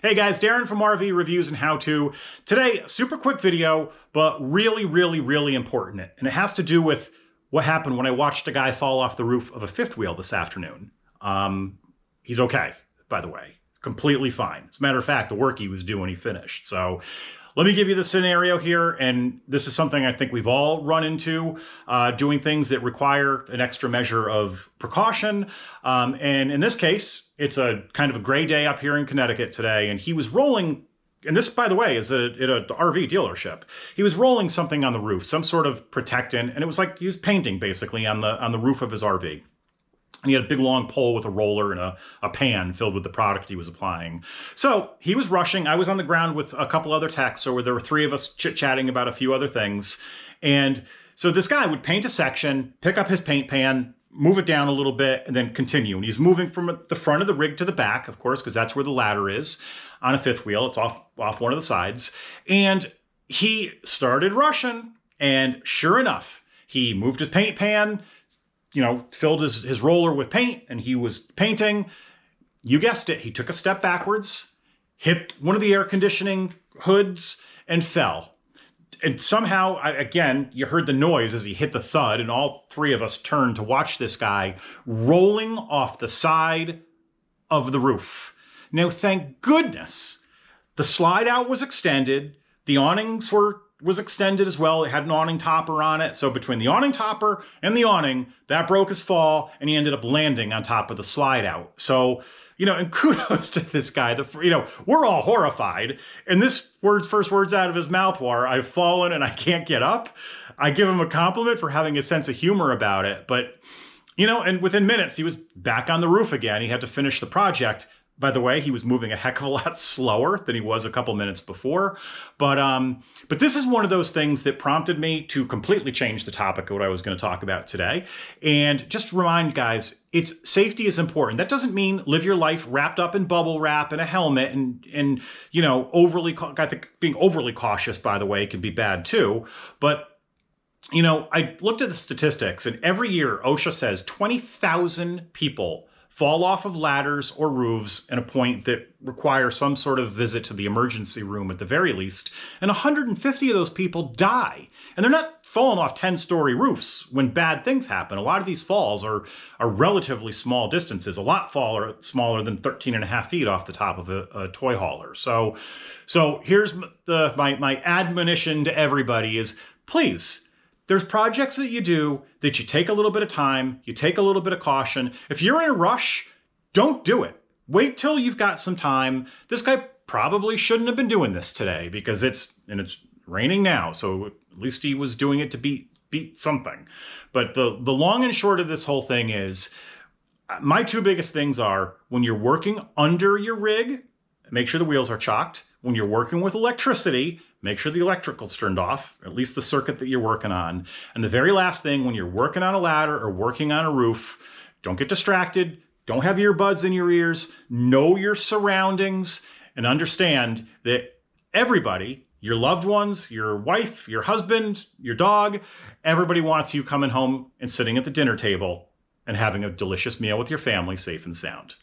Hey guys, Darren from RV Reviews and How To. Today, super quick video, but really important. And it has to do with what happened when I watched a guy fall off the roof of a fifth wheel this afternoon. He's okay, by the way, completely fine. As a matter of fact, the work he was doing, he finished. So let me give you the scenario here, and this is something I think we've all run into, doing things that require an extra measure of precaution. And in this case, it's a kind of a gray day up here in Connecticut today, and he was rolling, and this, by the way, is at an RV dealership. He was rolling something on the roof, some sort of protectant, and it was like he was painting basically on the roof of his RV. And he had a big long pole with a roller and a pan filled with the product he was applying. So he was rushing. I was on the ground with a couple other techs, so there were three of us chit-chatting about a few other things. And so this guy would paint a section, pick up his paint pan, move it down a little bit, and then continue. And he's moving from the front of the rig to the back, of course, because that's where the ladder is on a fifth wheel. It's off one of the sides. And he started rushing, and sure enough, he moved his paint pan, filled his roller with paint, and he was painting. You guessed it, he took a step backwards, hit one of the air conditioning hoods, and fell. And somehow, again, you heard the noise as he hit the thud, and all three of us turned to watch this guy rolling off the side of the roof. Now, thank goodness, the slide out was extended, the awnings was extended as well. It had an awning topper on it. So between the awning topper and the awning, that broke his fall, and he ended up landing on top of the slide out. So, and kudos to this guy. We're all horrified. And this first words out of his mouth were, "I've fallen and I can't get up." I give him a compliment for having a sense of humor about it. But, and within minutes, he was back on the roof again. He had to finish the project. By the way, he was moving a heck of a lot slower than he was a couple minutes before. But this is one of those things that prompted me to completely change the topic of what I was going to talk about today. And just to remind guys, safety is important. That doesn't mean live your life wrapped up in bubble wrap and a helmet and I think being overly cautious, by the way, can be bad too. But I looked at the statistics, and every year OSHA says 20,000 people fall off of ladders or roofs at a point that require some sort of visit to the emergency room at the very least, and 150 of those people die. And they're not falling off 10-story roofs when bad things happen. A lot of these falls are relatively small distances, a lot smaller than 13 and a half feet off the top of a toy hauler. So here's my admonition to everybody is, please, there's projects that you do that you take a little bit of time, you take a little bit of caution. If you're in a rush, don't do it. Wait till you've got some time. This guy probably shouldn't have been doing this today because it's raining now. So at least he was doing it to beat something. But the long and short of this whole thing is, my two biggest things are, when you're working under your rig, make sure the wheels are chocked. When you're working with electricity, make sure the electrical's turned off, or at least the circuit that you're working on. And the very last thing, when you're working on a ladder or working on a roof, don't get distracted. Don't have earbuds in your ears. Know your surroundings and understand that everybody, your loved ones, your wife, your husband, your dog, everybody wants you coming home and sitting at the dinner table and having a delicious meal with your family, safe and sound.